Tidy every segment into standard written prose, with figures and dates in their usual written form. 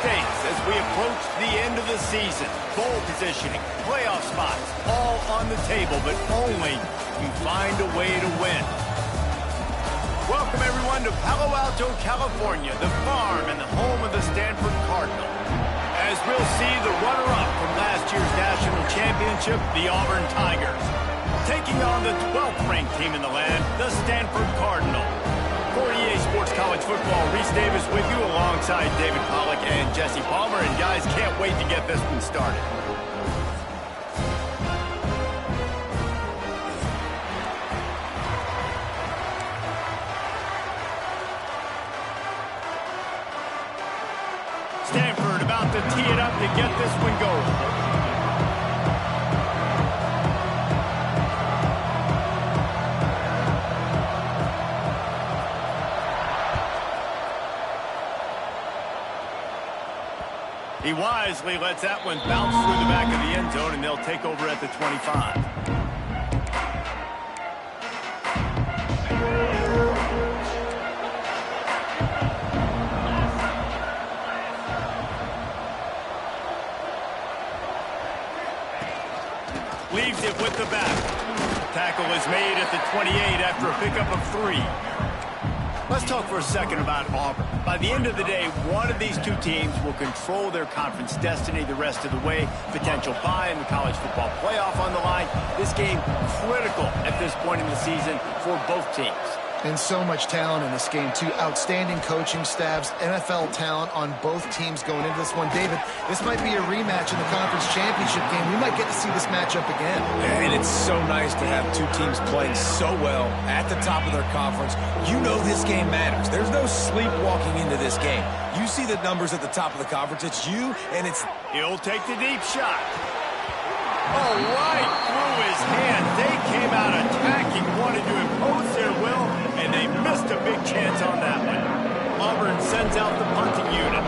stakes as we approach the end of the season. Bowl positioning, playoff spots, all on the table, but only you find a way to win. Welcome, everyone, to Palo Alto, California, the farm and the home of the Stanford Cardinal. As we'll see the runner-up from last year's national championship, the Auburn Tigers, taking on the 12th-ranked team in the land, the Stanford Cardinal. For EA Sports College Football, Reese Davis with you alongside David Pollack and Jesse Palmer. And guys, can't wait to get this one started. Stanford about to tee it up to get this one going. He wisely lets that one bounce through the back of the end zone, and they'll take over at the 25. Leaves it with the back. Tackle is made at the 28 after a pickup of 3. Let's talk for a second about Auburn. By the end of the day, one of these two teams will control their conference destiny the rest of the way. Potential bye in the college football playoff on the line. This game critical at this point in the season for both teams. And so much talent in this game, too. Outstanding coaching staffs, NFL talent on both teams going into this one. David, this might be a rematch in the conference championship game. We might get to see this matchup again. And it's so nice to have two teams playing so well at the top of their conference. You know this game matters. There's no sleepwalking into this game. You see the numbers at the top of the conference. It's you, and it's... He'll take the deep shot. Oh, right through his hand. They came out attacking, wanted to impose their will, and they missed a big chance on that one. Auburn sends out the punting unit.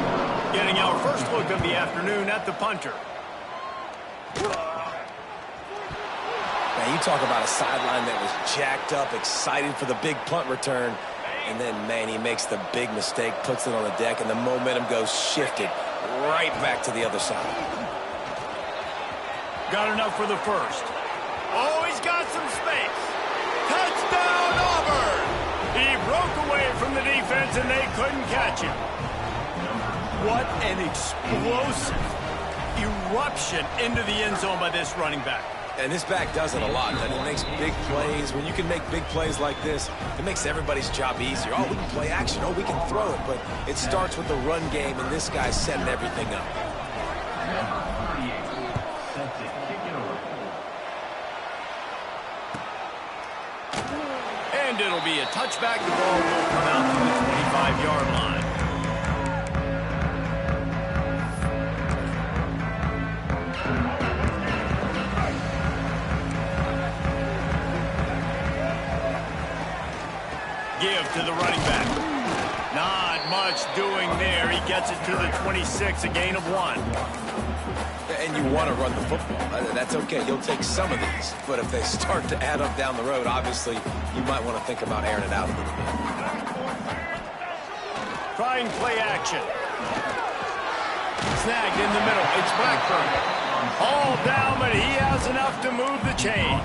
Getting our first look of the afternoon at the punter. Now, you talk about a sideline that was jacked up, excited for the big punt return. And then, man, he makes the big mistake, puts it on the deck, and the momentum goes shifted right back to the other side. Got enough for the first. Oh, he's got some space. Touchdown, Auburn! He broke away from the defense, and they couldn't catch him. What an explosive eruption into the end zone by this running back. And this back does it a lot. That it makes big plays. When you can make big plays like this, it makes everybody's job easier. Oh, we can play action. Oh, we can throw it. But it starts with the run game, and this guy's setting everything up. And it'll be a touchback. The ball will come out to the 25-yard line. Give to the running back. Not much doing there. He gets it to the 26, a gain of 1. And you want to run the football. That's okay. You'll take some of these. But if they start to add up down the road, obviously, you might want to think about airing it out a little bit. Trying play action. Snagged in the middle. It's Blackburn. All down, but he has enough to move the chains.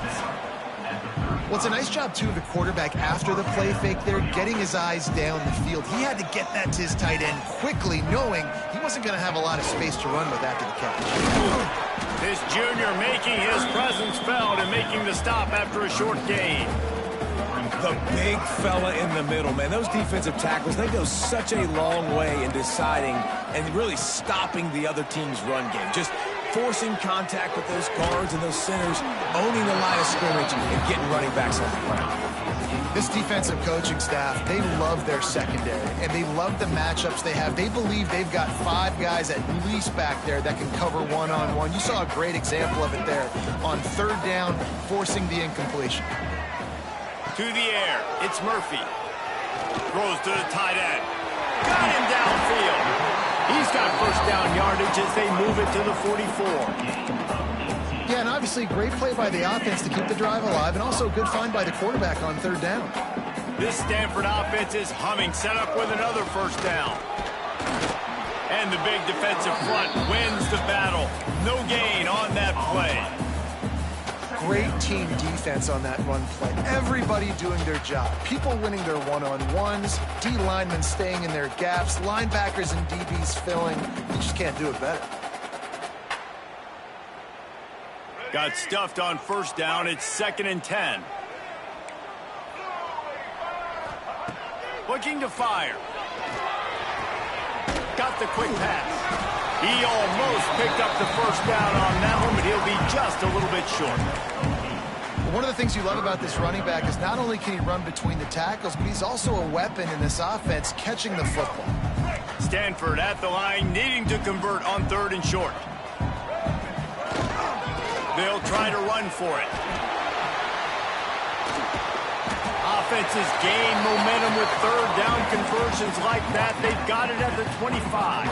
Well, it's a nice job, too, of the quarterback after the play fake there, getting his eyes down the field. He had to get that to his tight end quickly, knowing he wasn't going to have a lot of space to run with after the catch. This junior making his presence felt and making the stop after a short gain. The big fella in the middle, man. Those defensive tackles, they go such a long way in deciding and really stopping the other team's run game. Just forcing contact with those guards and those centers, owning the line of scrimmage, and getting running backs on the ground. This defensive coaching staff, they love their secondary, and they love the matchups they have. They believe they've got 5 guys at least back there that can cover one-on-one. You saw a great example of it there on 3rd down, forcing the incompletion. To the air, it's Murphy. Throws to the tight end. Got him downfield. He's got first down yardage as they move it to the 44. Yeah, and obviously great play by the offense to keep the drive alive, and also a good find by the quarterback on 3rd down. This Stanford offense is humming, set up with another first down. And the big defensive front wins the battle. No gain on that play. Great team defense on that run play. Everybody doing their job. People winning their one-on-ones, D linemen staying in their gaps, linebackers and DBs filling. You just can't do it better. Got stuffed on first down. It's 2nd and 10. Looking to fire. Got the quick pass. He almost picked up the first down on that one, but he'll be just a little bit short. One of the things you love about this running back is not only can he run between the tackles, but he's also a weapon in this offense catching the football. Stanford at the line, needing to convert on 3rd and short. They'll try to run for it. Offenses gain momentum with 3rd down conversions like that. They've got it at the 25.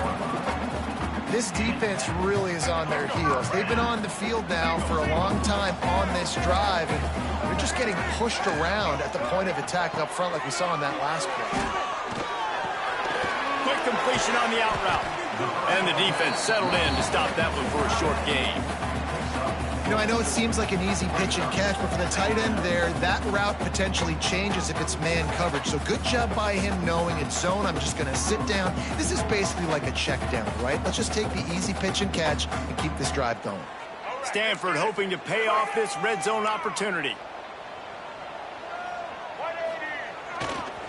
This defense really is on their heels. They've been on the field now for a long time on this drive, and they're just getting pushed around at the point of attack up front like we saw in that last play. Quick completion on the out route. And the defense settled in to stop that one for a short gain. You know, I know it seems like an easy pitch and catch, but for the tight end there, that route potentially changes if it's man coverage. So good job by him knowing it's zone. I'm just going to sit down. This is basically like a check down, right? Let's just take the easy pitch and catch and keep this drive going. Stanford hoping to pay off this red zone opportunity.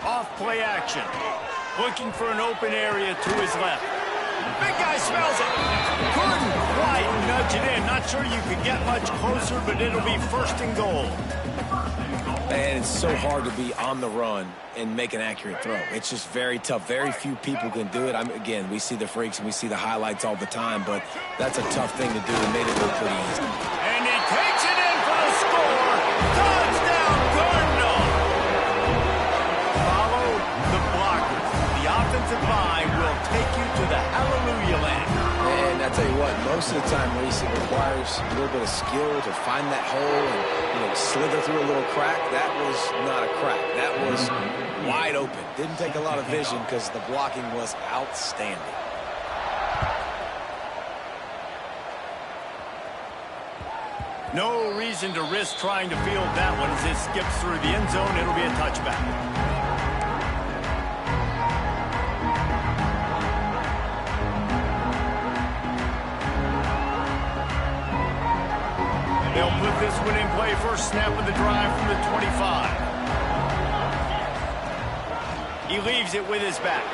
Off play action. Looking for an open area to his left. Big guy smells it. Couldn't quite nudge it in. Not sure you could get much closer, but it'll be 1st and goal. And it's so hard to be on the run and make an accurate throw. It's just very tough. Very few people can do it. Again, we see the freaks and we see the highlights all the time, but that's a tough thing to do and made it look pretty easy. And he takes it in for the score. Touchdown, Cardinal. Follow the blockers. The offensive line will take you to the hallelujah land. And I tell you what, most of the time, Reese, it requires a little bit of skill to find that hole and slither through a little crack. That was not a crack. That was wide open. Didn't take a lot of vision because the blocking was outstanding. No reason to risk trying to field that one as it skips through the end zone. It'll be a touchback. They'll put this one in play. First snap of the drive from the 25. He leaves it with his back.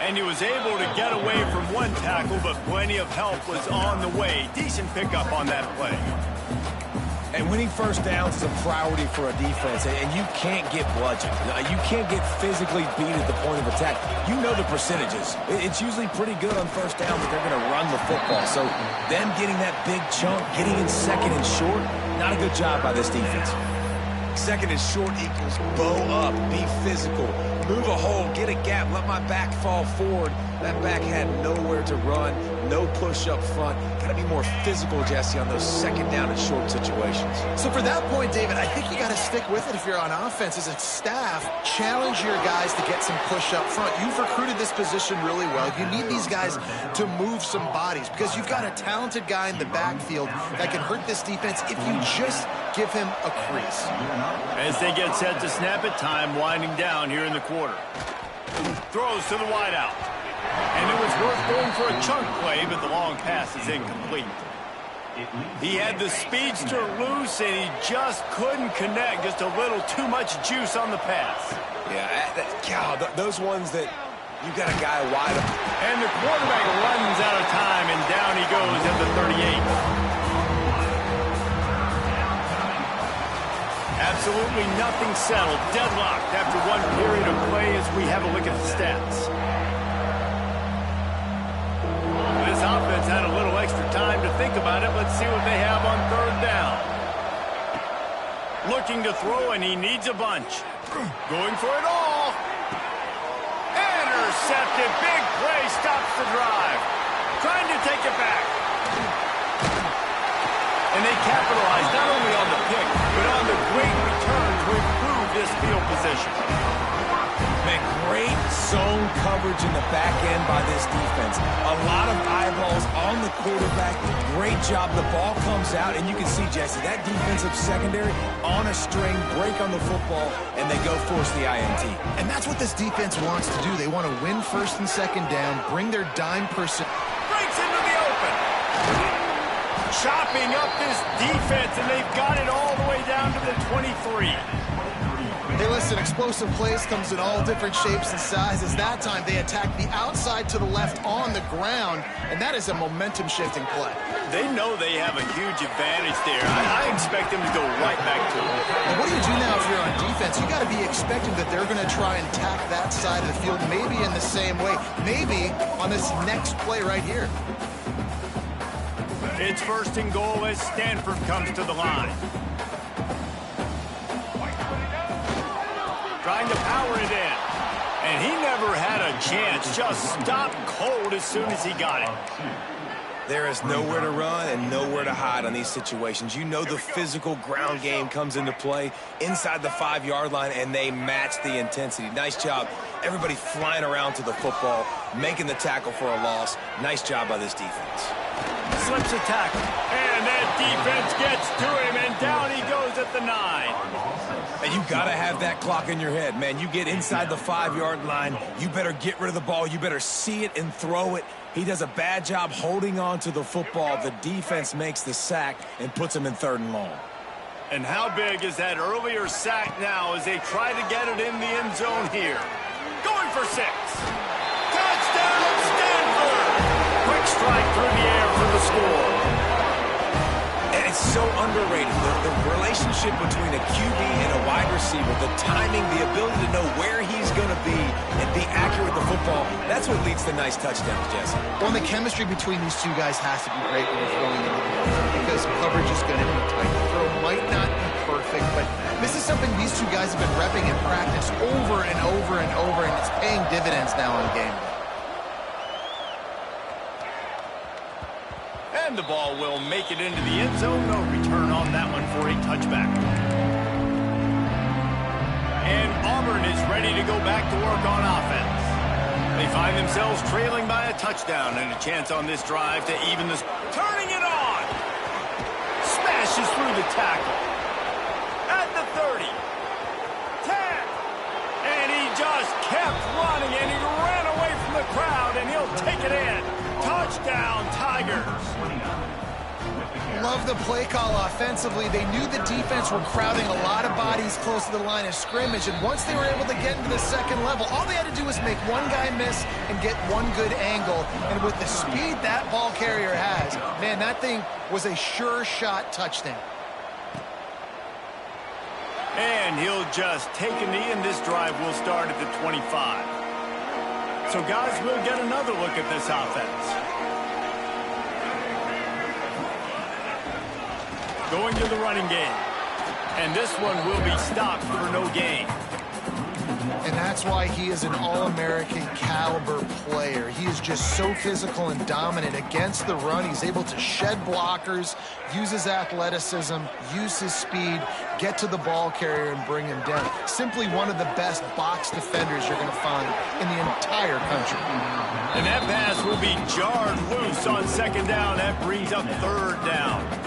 And he was able to get away from one tackle, but plenty of help was on the way. Decent pickup on that play. And winning first downs is a priority for a defense, and you can't get bludgeoned. You can't get physically beat at the point of attack. You know the percentages. It's usually pretty good on first down that they're going to run the football. So them getting that big chunk, getting in 2nd and short, not a good job by this defense. 2nd and short equals bow up, be physical, move a hole, get a gap, let my back fall forward. That back had nowhere to run, no push up front. Got to be more physical, Jesse, on those 2nd down and short situations. So for that point, David, I think you got to stick with it if you're on offense. As a staff, challenge your guys to get some push up front. You've recruited this position really well. You need these guys to move some bodies because you've got a talented guy in the backfield that can hurt this defense if you just give him a crease. As they get set to snap it, time winding down here in the quarter. Throws to the wideout. And it was worth going for a chunk play, but the long pass is incomplete. He had the speedster loose, and he just couldn't connect. Just a little too much juice on the pass. Yeah, those ones that you got a guy wide open. And the quarterback runs out of time, and down he goes at the 38. Absolutely nothing settled. Deadlocked after one period of play as we have a look at the stats. This offense had a little extra time to think about it. Let's see what they have on 3rd down. Looking to throw, and he needs a bunch. Going for it all. Intercepted. Big play stops the drive. Trying to take it back. And they capitalize not only on the pick, but on the great return to improve this field position. Man, great zone coverage in the back end by this defense. A lot of eyeballs on the quarterback. Great job. The ball comes out, and you can see, Jesse, that defensive secondary on a string, break on the football, and they go force the INT. And that's what this defense wants to do. They want to win first and second down, bring their dime person. Breaks into the open. Chopping up this defense, and they've got it all the way down to the 23. Hey, listen, explosive plays comes in all different shapes and sizes. That time, they attack the outside to the left on the ground, and that is a momentum-shifting play. They know they have a huge advantage there. I expect them to go right back to it. And what do you do now if you're on defense? You got to be expecting that they're going to try and attack that side of the field, maybe in the same way, maybe on this next play right here. It's first and goal as Stanford comes to the line. Trying to power it in. And he never had a chance. Just stopped cold as soon as he got it. There is nowhere to run and nowhere to hide on these situations. You know the physical ground game comes into play inside the 5-yard line, and they match the intensity. Nice job. Everybody flying around to the football, making the tackle for a loss. Nice job by this defense. Slips a tackle. And that defense gets to him, and down he goes at the 9. And you got to have that clock in your head, man. You get inside the 5-yard line, you better get rid of the ball. You better see it and throw it. He does a bad job holding on to the football. The defense makes the sack and puts him in 3rd and long. And how big is that earlier sack now as they try to get it in the end zone here? Going for 6. Touchdown, Stanford! Quick strike through the air for the score. And it's so underrated. The relationship between a QB and a wide receiver, the timing, the ability to know where he's going to be and be accurate with the football, that's what leads to nice touchdowns, Jesse. Well, and the chemistry between these two guys has to be great when you're throwing into the field because coverage is going to be tight. The throw might not be perfect, but this is something these two guys have been repping in practice over and over and over, and it's paying dividends now on game day. And the ball will make it into the end zone. No return on that one for a touchback. And Auburn is ready to go back to work on offense. They find themselves trailing by a touchdown and a chance on this drive to even this. Turning it on. Smashes through the tackle. At the 30. 10. And he just kept running, and he ran away from the crowd, and he'll take it in. Touchdown, Tigers. Love the play call offensively. They knew the defense were crowding a lot of bodies close to the line of scrimmage, and once they were able to get into the second level, all they had to do was make one guy miss and get one good angle. And with the speed that ball carrier has, man, that thing was a sure shot touchdown. And he'll just take a knee, and this drive will start at the 25. So, guys, we'll get another look at this offense. Going to the running game. And this one will be stopped for no gain. And that's why he is an All-American caliber player. He is just so physical and dominant against the run. He's able to shed blockers, use his athleticism, use his speed, get to the ball carrier and bring him down. Simply one of the best box defenders you're going to find in the entire country. And that pass will be jarred loose on 2nd down. That brings up 3rd down.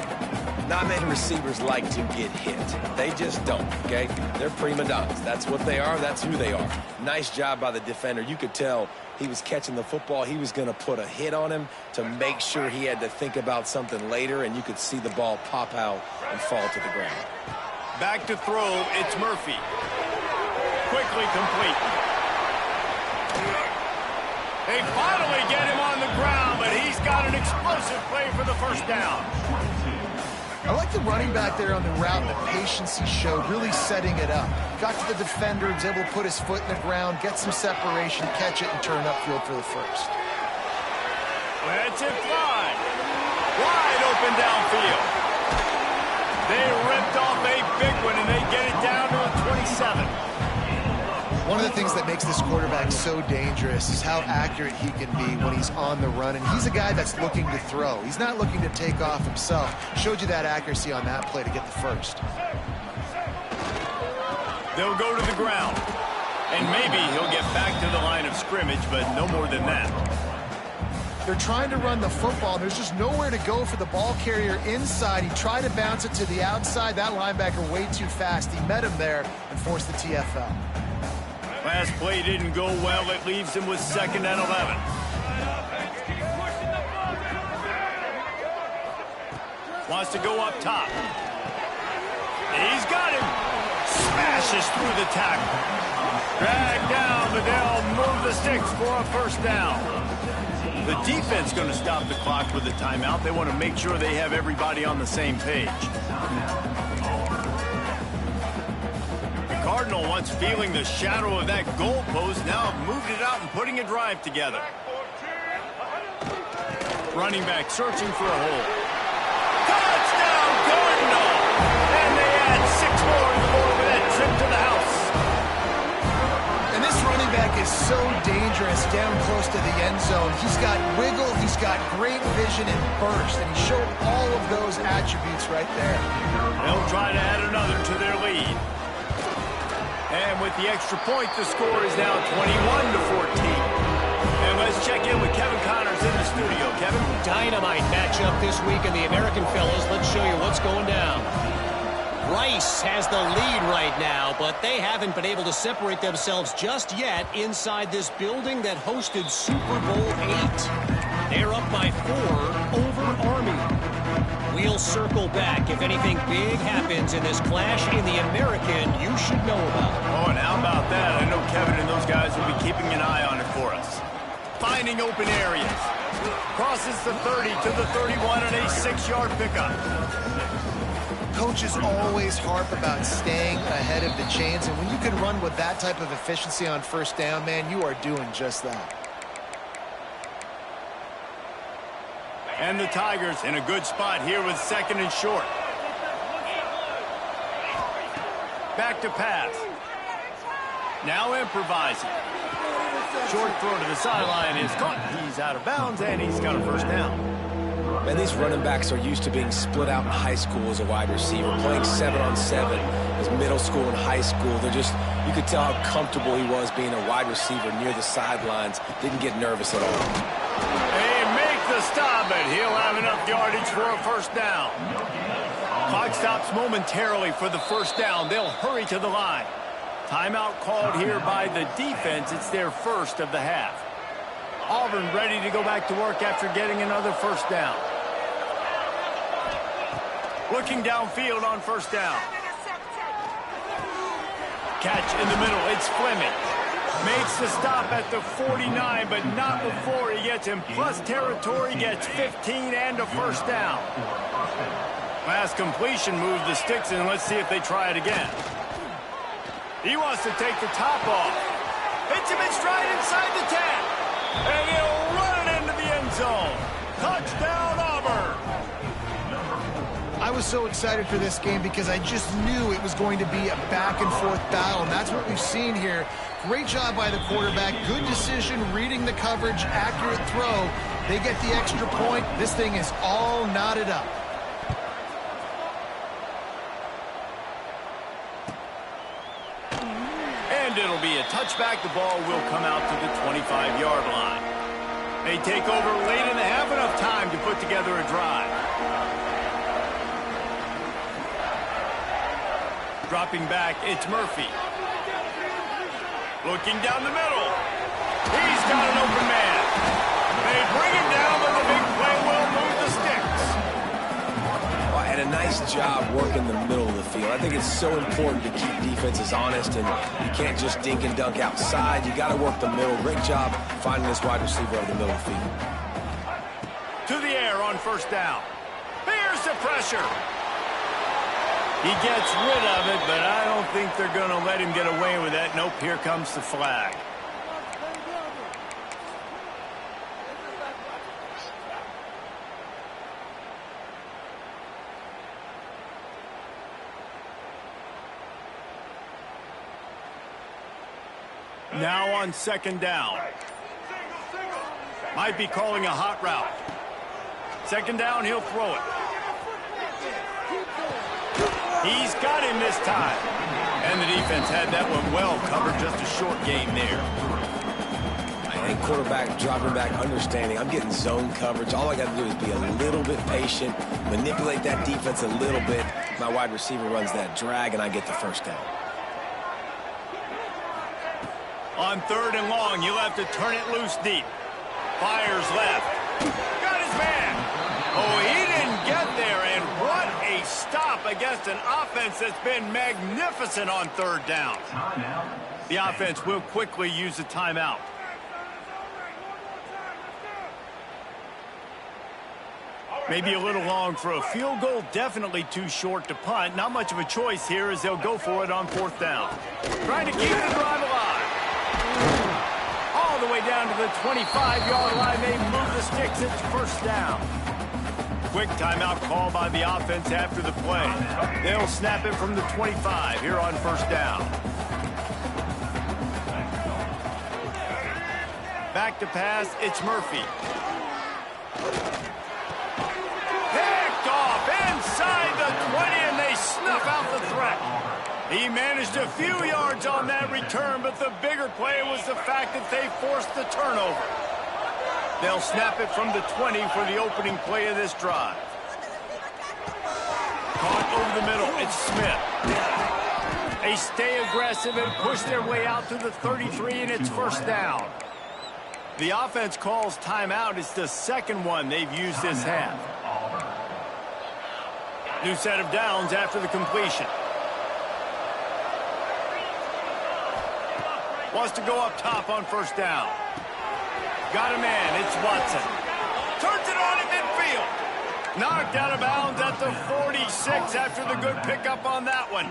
Not many receivers like to get hit. They just don't, okay? They're prima donnas. That's what they are. That's who they are. Nice job by the defender. You could tell he was catching the football. He was going to put a hit on him to make sure he had to think about something later, and you could see the ball pop out and fall to the ground. Back to throw. It's Murphy. Quickly complete. They finally get him on the ground, but he's got an explosive play for the 1st down. I like the running back there on the route and the patience he showed, really setting it up. Got to the defender, was able to put his foot in the ground, get some separation, catch it, and turn upfield for the 1st. Let's it fly. Wide open downfield. They ripped off a big one, and they get it down to a 27. One of the things that makes this quarterback so dangerous is how accurate he can be when he's on the run. And he's a guy that's looking to throw. He's not looking to take off himself. Showed you that accuracy on that play to get the 1st. They'll go to the ground. And maybe he'll get back to the line of scrimmage, but no more than that. They're trying to run the football. There's just nowhere to go for the ball carrier inside. He tried to bounce it to the outside. That linebacker way too fast. He met him there and forced the TFL. Last play didn't go well. It leaves him with 2nd and 11. Wants to go up top. He's got him. Smashes through the tackle. Dragged down, but they'll move the sticks for a 1st down. The defense going to stop the clock with a timeout. They want to make sure they have everybody on the same page. The Cardinal, once feeling the shadow of that goalpost, now have moved it out and putting a drive together. Running back searching for a hole. Touchdown, Cardinal! And they add 6 more to the board with that trip to the house. And this running back is so dangerous down close to the end zone. He's got wiggle, he's got great vision and burst, and he showed all of those attributes right there. They'll try to add another to their lead. And with the extra point, the score is now 21-14. And let's check in with Kevin Connors in the studio. Kevin? Dynamite matchup this week in the American, fellas. Let's show you what's going down. Rice has the lead right now, but they haven't been able to separate themselves just yet inside this building that hosted Super Bowl 8. They're up by 4 over Army. We'll circle back if anything big happens in this clash in the American you should know about. Oh, and how about that? I know Kevin and those guys will be keeping an eye on it for us. Finding open areas. Crosses the 30 to the 31 and a 6-yard pickup. Coaches always harp about staying ahead of the chains, and when you can run with that type of efficiency on 1st down, man, you are doing just that. And the Tigers in a good spot here with 2nd and short. Back to pass. Now improvising. Short throw to the sideline is caught. He's out of bounds, and he's got a 1st down. Man, these running backs are used to being split out in high school as a wide receiver, playing 7-on-7 as middle school and high school. You could tell how comfortable he was being a wide receiver near the sidelines. Didn't get nervous at all. They make the stop, but he'll have enough yardage for a 1st down. Clock stops momentarily for the 1st down. They'll hurry to the line. Timeout called here by the defense. It's their 1st of the half. Auburn ready to go back to work after getting another 1st down. Looking downfield on 1st down. Catch in the middle. It's Fleming. Makes the stop at the 49, but not before he gets in plus territory. Gets 15 and a 1st down. Last completion moves the sticks, and let's see if they try it again. He wants to take the top off. Hits him in stride inside the 10. And he'll run it into the end zone. Touchdown, Auburn. I was so excited for this game because I just knew it was going to be a back-and-forth battle, and that's what we've seen here. Great job by the quarterback. Good decision, reading the coverage, accurate throw. They get the extra point. This thing is all knotted up. And it'll be a touchback. The ball will come out to the 25-yard line. They take over late in the half, enough time to put together a drive. Dropping back, it's Murphy. Looking down the middle. He's got an open man. They bring him down, but the big play will move the sticks. Well, and a nice job working the middle of the field. I think it's so important to keep defenses honest, and you can't just dink and dunk outside. You got to work the middle. Great job finding this wide receiver over the middle of the field. To the air on 1st down. Here's the pressure. He gets rid of it, but I don't think they're going to let him get away with that. Nope, here comes the flag. Now on 2nd down. Might be calling a hot route. 2nd down, he'll throw it. He's got him this time. And the defense had that one well covered, just a short game there. And quarterback dropping back, understanding I'm getting zone coverage. All I got to do is be a little bit patient, manipulate that defense a little bit. My wide receiver runs that drag, and I get the first down. On 3rd and long, you'll have to turn it loose deep. Fires left. Got his man. Oh, he didn't get there, and what a stop against an offense that's been magnificent on 3rd down. The offense will quickly use a timeout. Maybe a little long for a field goal, definitely too short to punt. Not much of a choice here as they'll go for it on 4th down. Trying to keep the drive alive. All the way down to the 25-yard line. They move the sticks. It's 1st down. Quick timeout call by the offense after the play. They'll snap it from the 25 here on 1st down. Back to pass, it's Murphy. Picked off inside the 20, and they snuff out the threat. He managed a few yards on that return, but the bigger play was the fact that they forced the turnover. They'll snap it from the 20 for the opening play of this drive. Caught over the middle, it's Smith. They stay aggressive and push their way out to the 33, and it's 1st down. The offense calls timeout. It's the 2nd one they've used this half. New set of downs after the completion. Wants to go up top on 1st down. Got a man. It's Watson. Turns it on in midfield. Knocked out of bounds at the 46 after the good pickup on that one.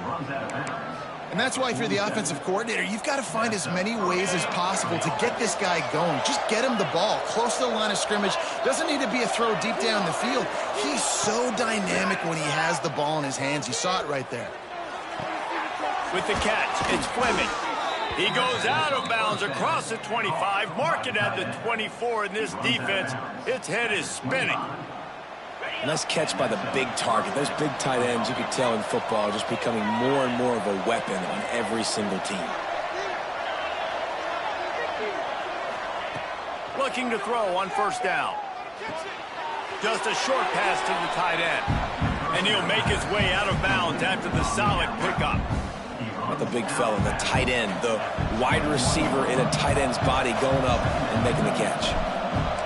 And that's why if you're the offensive coordinator, you've got to find as many ways as possible to get this guy going. Just get him the ball close to the line of scrimmage. Doesn't need to be a throw deep down the field. He's so dynamic when he has the ball in his hands. You saw it right there. With the catch, it's Fleming. He goes out of bounds across the 25, mark it at the 24, and this defense, its head is spinning. Nice catch by the big target. Those big tight ends, you could tell in football, are just becoming more and more of a weapon on every single team. Looking to throw on 1st down. Just a short pass to the tight end. And he'll make his way out of bounds after the solid pickup. Not the big fella, the tight end, the wide receiver in a tight end's body going up and making the catch.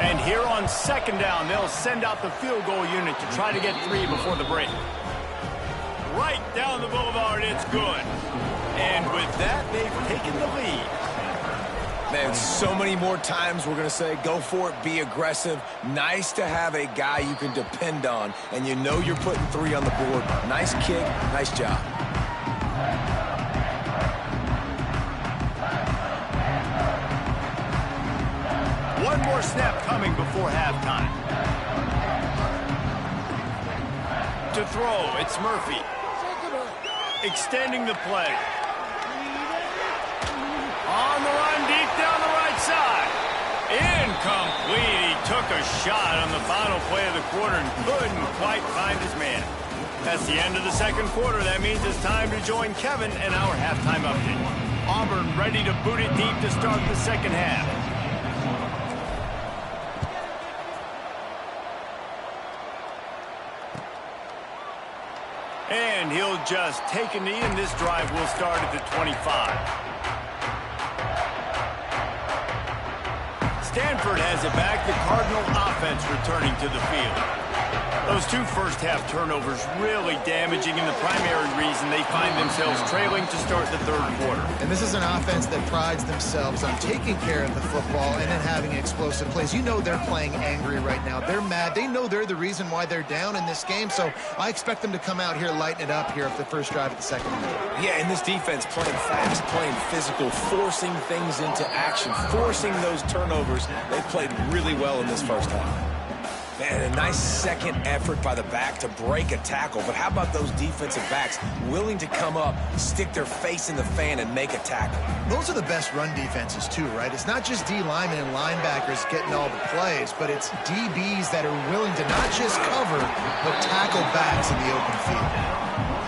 And here on 2nd down, they'll send out the field goal unit to try to get 3 before the break. Right down the boulevard, it's good. And with that, they've taken the lead. Man, so many more times we're going to say, go for it, be aggressive. Nice to have a guy you can depend on, and you know you're putting 3 on the board. Nice kick, nice job. One more snap coming before halftime. To throw, it's Murphy. Extending the play. On the run, deep down the right side. Incomplete. He took a shot on the final play of the quarter and couldn't quite find his man. That's the end of the 2nd quarter. That means it's time to join Kevin and our halftime update. Auburn ready to boot it deep to start the 2nd half. And he'll just take a knee, and this drive will start at the 25. Stanford has it back. The Cardinal offense returning to the field. Those 2 first-half turnovers really damaging, and the primary reason they find themselves trailing to start the 3rd quarter. And this is an offense that prides themselves on taking care of the football and then having explosive plays. You know they're playing angry right now. They're mad. They know they're the reason why they're down in this game, so I expect them to come out here, lighten it up here for the first drive of the 2nd half. Yeah, and this defense playing fast, playing physical, forcing things into action, forcing those turnovers. They played really well in this first half. Man, a nice 2nd effort by the back to break a tackle. But how about those defensive backs willing to come up, stick their face in the fan, and make a tackle? Those are the best run defenses, too, right? It's not just D linemen and linebackers getting all the plays, but it's DBs that are willing to not just cover, but tackle backs in the open field.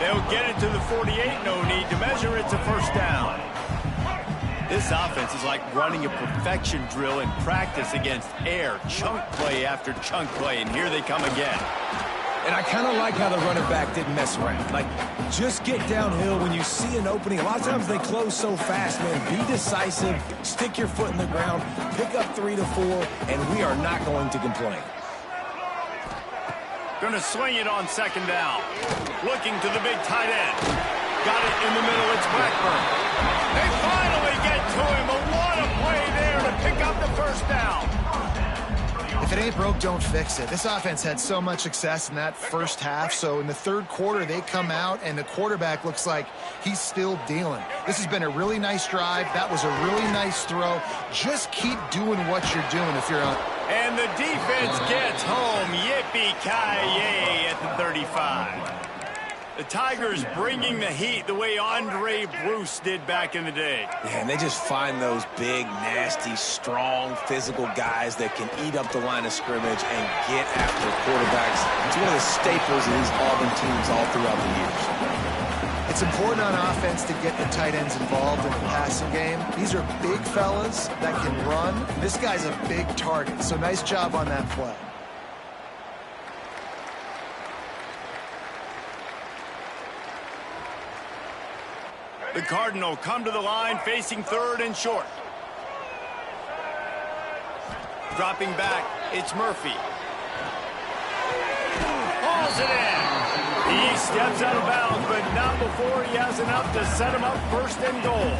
They'll get it to the 48, no need to measure. It's a first down. This offense is like running a perfection drill in practice against air. Chunk play after chunk play, and here they come again. And I kind of like how the running back didn't mess around. Like, just get downhill when you see an opening. A lot of times they close so fast, man. Be decisive, stick your foot in the ground, pick up 3 to 4, and we are not going to complain. Going to swing it on second down. Looking to the big tight end. Got it in the middle. It's Blackburn. They finally get to him. But what a play there to pick up the first down. If it ain't broke, don't fix it. This offense had so much success in that first half, so in the third quarter, they come out, and the quarterback looks like he's still dealing. This has been a really nice drive. That was a really nice throw. Just keep doing what you're doing if you're on. And the defense gets home. Yippee-ki-yay at the 35. The Tigers bringing the heat the way Andre Bruce did back in the day. Yeah, and they just find those big, nasty, strong, physical guys that can eat up the line of scrimmage and get after quarterbacks. It's one of the staples of these Auburn teams all throughout the years. It's important on offense to get the tight ends involved in the passing game. These are big fellas that can run. This guy's a big target, so nice job on that play. The Cardinal come to the line facing third and short. Dropping back, it's Murphy. Hauls it in. He steps out of bounds, but not before he has enough to set him up first and goal.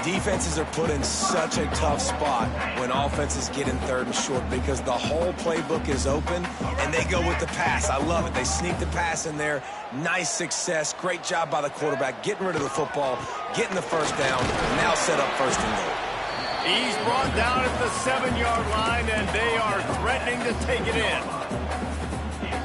Defenses are put in such a tough spot when offenses get in third and short because the whole playbook is open and they go with the pass. I love it. They sneak the pass in there. Nice success. Great job by the quarterback getting rid of the football, getting the first down, and now set up first and goal. He's brought down at the 7-yard line, and they are threatening to take it in.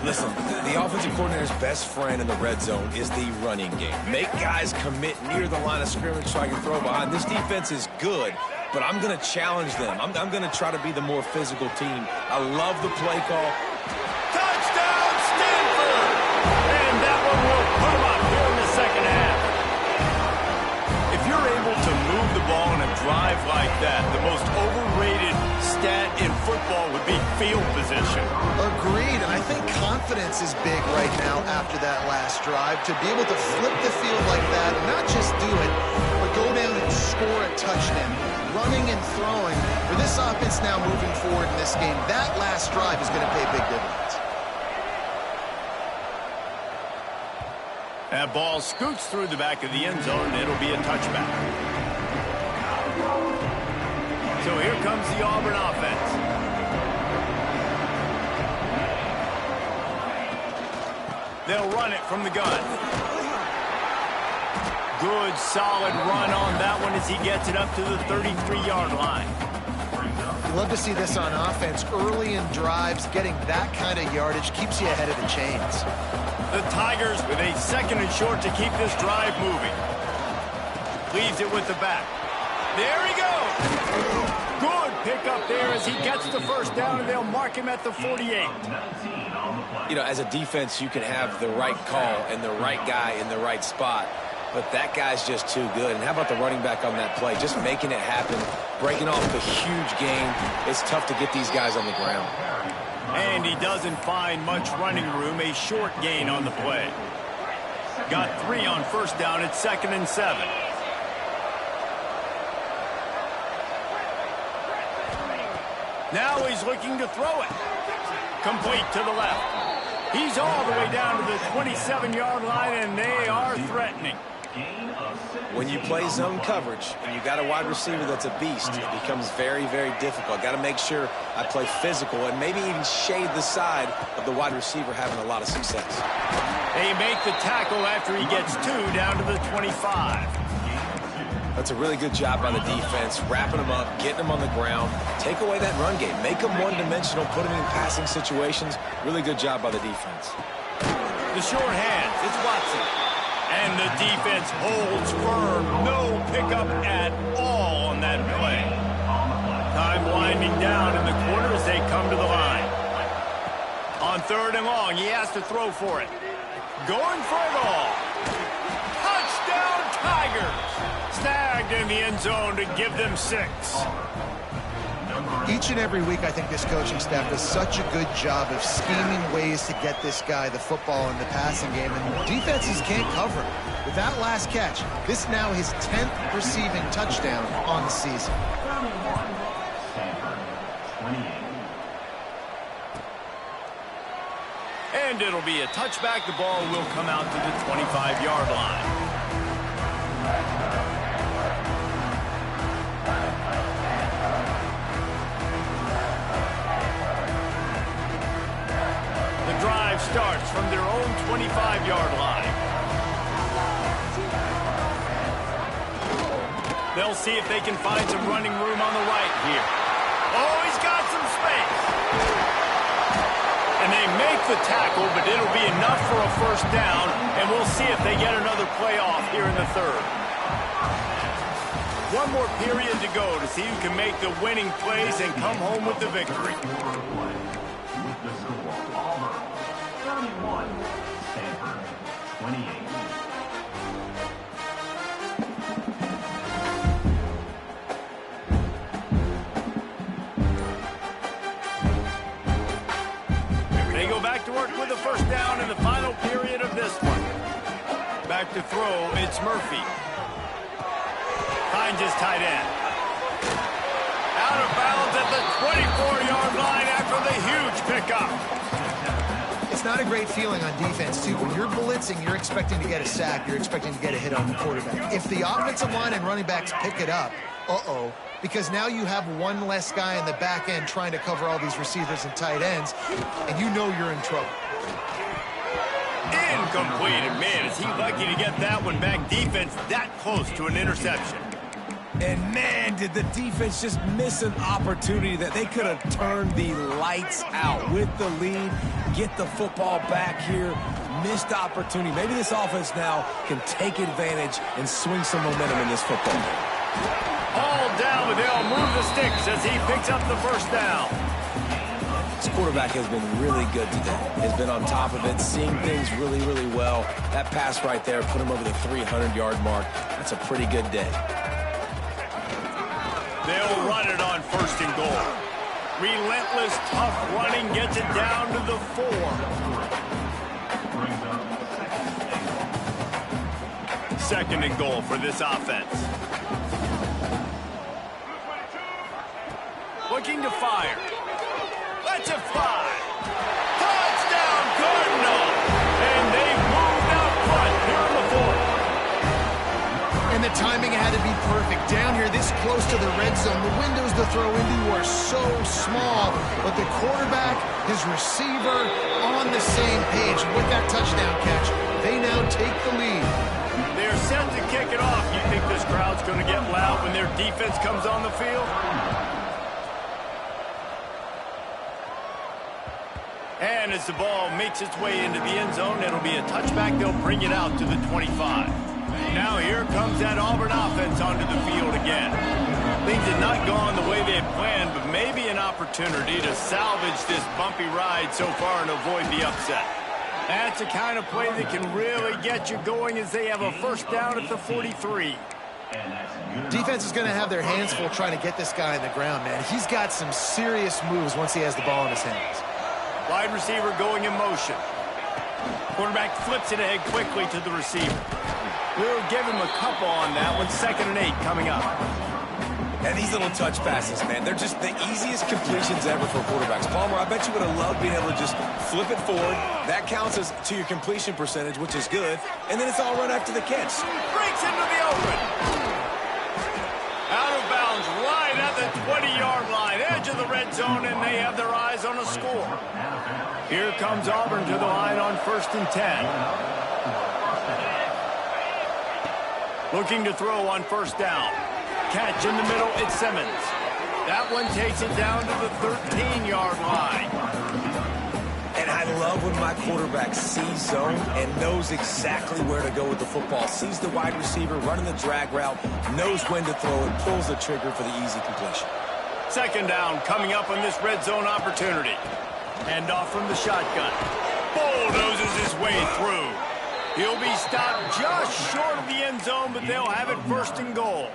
Listen, the offensive coordinator's best friend in the red zone is the running game. Make guys commit near the line of scrimmage so I can throw behind. This defense is good, but I'm going to challenge them. I'm going to try to be the more physical team. I love the play call. Touchdown, Stanford! And that one will put them up here in the second half. If you're able to move the ball in a drive like that, the most overrated stat in football would be field position. Agreed, and I think confidence is big right now after that last drive. To be able to flip the field like that, and not just do it, but go down and score a touchdown. Running and throwing. For this offense now moving forward in this game, that last drive is going to pay big dividends. That ball scoots through the back of the end zone, and it'll be a touchback. So here comes the Auburn offense. They'll run it from the gun. Good, solid run on that one as he gets it up to the 33-yard line. You love to see this on offense. Early in drives, getting that kind of yardage keeps you ahead of the chains. The Tigers with a second and short to keep this drive moving. Leaves it with the back. There he goes. Good pickup there as he gets the first down, and they'll mark him at the 48. You know, as a defense, you can have the right call and the right guy in the right spot, but that guy's just too good. And how about the running back on that play? Just making it happen, breaking off the huge gain. It's tough to get these guys on the ground. And he doesn't find much running room, a short gain on the play. Got 3 on first down at 2nd and 7. Now he's looking to throw it. Complete to the left. He's all the way down to the 27-yard line, and they are threatening. When you play zone coverage and you got a wide receiver that's a beast, it becomes very, very difficult. Got to make sure I play physical and maybe even shade the side of the wide receiver having a lot of success. They make the tackle after he gets 2 down to the 25. That's a really good job by the defense, wrapping them up, getting them on the ground. Take away that run game. Make them one-dimensional, put them in passing situations. Really good job by the defense. The short hands, it's Watson. And the defense holds firm. No pickup at all on that play. Time winding down in the quarter as they come to the line. On 3rd and long, he has to throw for it. Going for it all. tagged in the end zone to give them 6. Each and every week, I think this coaching staff does such a good job of scheming ways to get this guy the football in the passing game, and defenses can't cover him. With that last catch, this now his 10th receiving touchdown on the season. And it'll be a touchback. The ball will come out to the 25-yard line. The drive starts from their own 25-yard line. They'll see if they can find some running room on the right here. Oh, he's got some space. And they make the tackle, but it'll be enough for a first down, and we'll see if they get another play off here in the third. One more period to go to see who can make the winning plays and come home with the victory. Stanford, 28. To work with a first down in the final period of this one. Back to throw, it's Murphy. Finds his tight end. Out of bounds at the 24-yard line after the huge pickup. It's not a great feeling on defense, too. When you're blitzing, you're expecting to get a sack. You're expecting to get a hit on the quarterback. If the offensive line and running backs pick it up, because now you have one less guy in the back end trying to cover all these receivers and tight ends, and you know you're in trouble. Incomplete, and man, is he lucky to get that one back. Defense that close to an interception. And man, did the defense just miss an opportunity that they could have turned the lights out with the lead, get the football back here. Missed opportunity. Maybe this offense now can take advantage and swing some momentum in this football game. All down, but they'll move the sticks as he picks up the first down. This quarterback has been really good today. Has been on top of it, seeing things really, really well. That pass right there put him over the 300-yard mark. That's a pretty good day. They'll run it on first and goal. Relentless, tough running gets it down to the 4. Second and goal for this offense. Looking to fire. Let's it fly. Touchdown, Cardinal. And they've moved out front here in the 4th. And the timing had to be perfect. Down here, this close to the red zone, the windows to throw into are so small. But the quarterback, his receiver, on the same page. With that touchdown catch, they now take the lead. They're set to kick it off. You think this crowd's going to get loud when their defense comes on the field? And as the ball makes its way into the end zone, it'll be a touchback. They'll bring it out to the 25. Now here comes that Auburn offense onto the field again. Things did not go on the way they had planned, but maybe an opportunity to salvage this bumpy ride so far and avoid the upset. That's the kind of play that can really get you going as they have a first down at the 43. Defense is going to have their hands full trying to get this guy on the ground, man. He's got some serious moves once he has the ball in his hands. Wide receiver going in motion. Quarterback flips it ahead quickly to the receiver. We'll give him a couple on that one. 2nd and 8 coming up. And these little touch passes, man, they're just the easiest completions ever for quarterbacks. Palmer, I bet you would have loved being able to just flip it forward. That counts as to your completion percentage, which is good. And then it's all run after the catch. Breaks into the open. Out of bounds right at the 20-yard line. Edge of the red zone, and they have their eyes on a score. Here comes Auburn to the line on 1st and 10. Looking to throw on first down. Catch in the middle, it's Simmons. That one takes it down to the 13-yard line. And I love when my quarterback sees zone and knows exactly where to go with the football. Sees the wide receiver running the drag route, knows when to throw it, pulls the trigger for the easy completion. 2nd down coming up on this red zone opportunity. Hand off from the shotgun. Bulldozes his way through. He'll be stopped just short of the end zone, but they'll have it 1st and goal.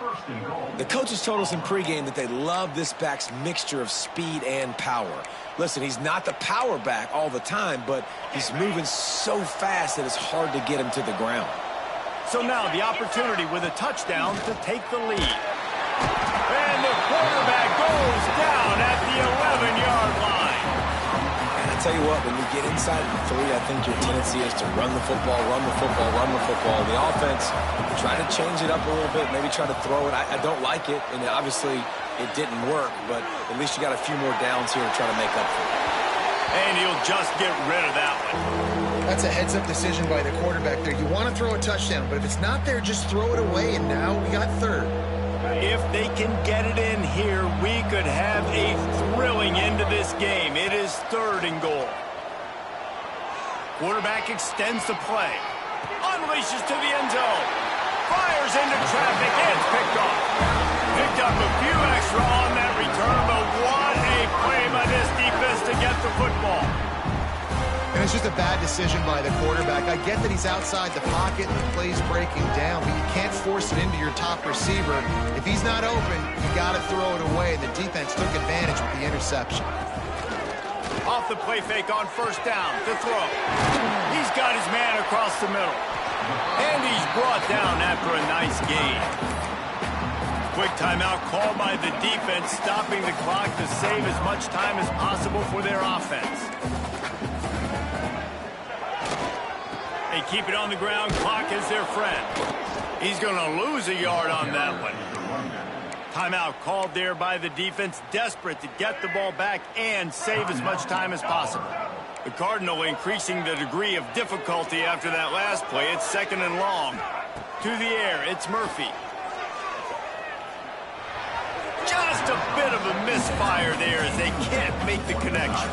First and goal. The coaches told us in pregame that they love this back's mixture of speed and power. Listen, he's not the power back all the time, but he's moving so fast that it's hard to get him to the ground. So now the opportunity with a touchdown to take the lead. And the quarterback goes down at the 11-yard line. And I tell you what, when you get inside the 3, I think your tendency is to run the football, run the football, run the football. The offense, try to change it up a little bit, maybe try to throw it. I don't like it, and obviously it didn't work, but at least you got a few more downs here to try to make up for it. And he'll just get rid of that one. That's a heads-up decision by the quarterback there. You want to throw a touchdown, but if it's not there, just throw it away, and now we got third. If they can get it in here, we could have a thrilling end to this game. It is 3rd and goal. Quarterback extends the play. Unleashes to the end zone. Fires into traffic. It's picked off. Picked up a few extra on that return, but what a play by this defense to get the football. And it's just a bad decision by the quarterback. I get that he's outside the pocket and the play's breaking down, but you can't force it into your top receiver. If he's not open, you got to throw it away. The defense took advantage with the interception. Off the play fake on 1st down to throw. He's got his man across the middle. And he's brought down after a nice gain. Quick timeout called by the defense, stopping the clock to save as much time as possible for their offense. They keep it on the ground. Clock is their friend. He's going to lose a yard on that one. Timeout called there by the defense, desperate to get the ball back and save as much time as possible. The Cardinal increasing the degree of difficulty after that last play. It's 2nd and long. To the air, it's Murphy. Just a bit of a misfire there as they can't make the connection.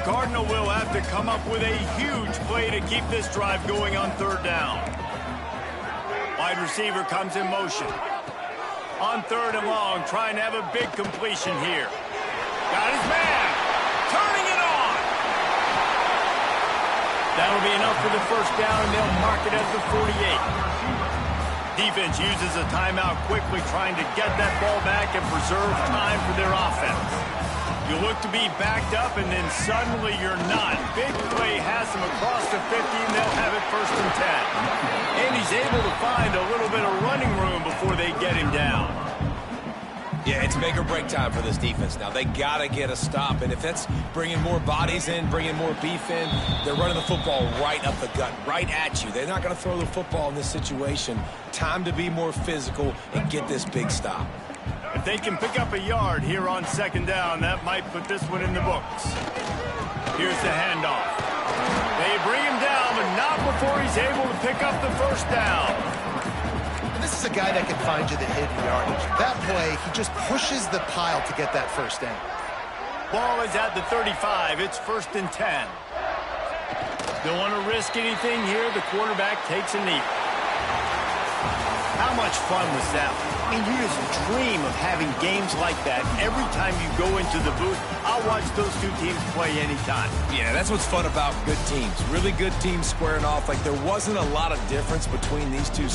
Cardinal will have to come up with a huge play to keep this drive going on 3rd down. Wide receiver comes in motion. On 3rd and long, trying to have a big completion here. Got his man. Turning it on. That'll be enough for the 1st down, and they'll mark it at the 48. Defense uses a timeout quickly, trying to get that ball back and preserve time for their offense. You look to be backed up, and then suddenly you're not. Big play has them across the 50, and they'll have it 1st and 10. And he's able to find a little bit of running room before they get him down. Yeah, it's make or break time for this defense now. They got to get a stop, and if that's bringing more bodies in, bringing more beef in, they're running the football right up the gut, right at you. They're not going to throw the football in this situation. Time to be more physical and get this big stop. If they can pick up a yard here on 2nd down, that might put this one in the books. Here's the handoff. They bring him down, but not before he's able to pick up the 1st down. And this is a guy that can find you the hidden yardage. That play, he just pushes the pile to get that 1st down. Ball is at the 35. It's 1st and 10. Don't want to risk anything here. The quarterback takes a knee. How much fun was that? I mean, you just dream of having games like that every time you go into the booth. I'll watch those two teams play anytime. Yeah, that's what's fun about good teams. Really good teams squaring off. Like, there wasn't a lot of difference between these two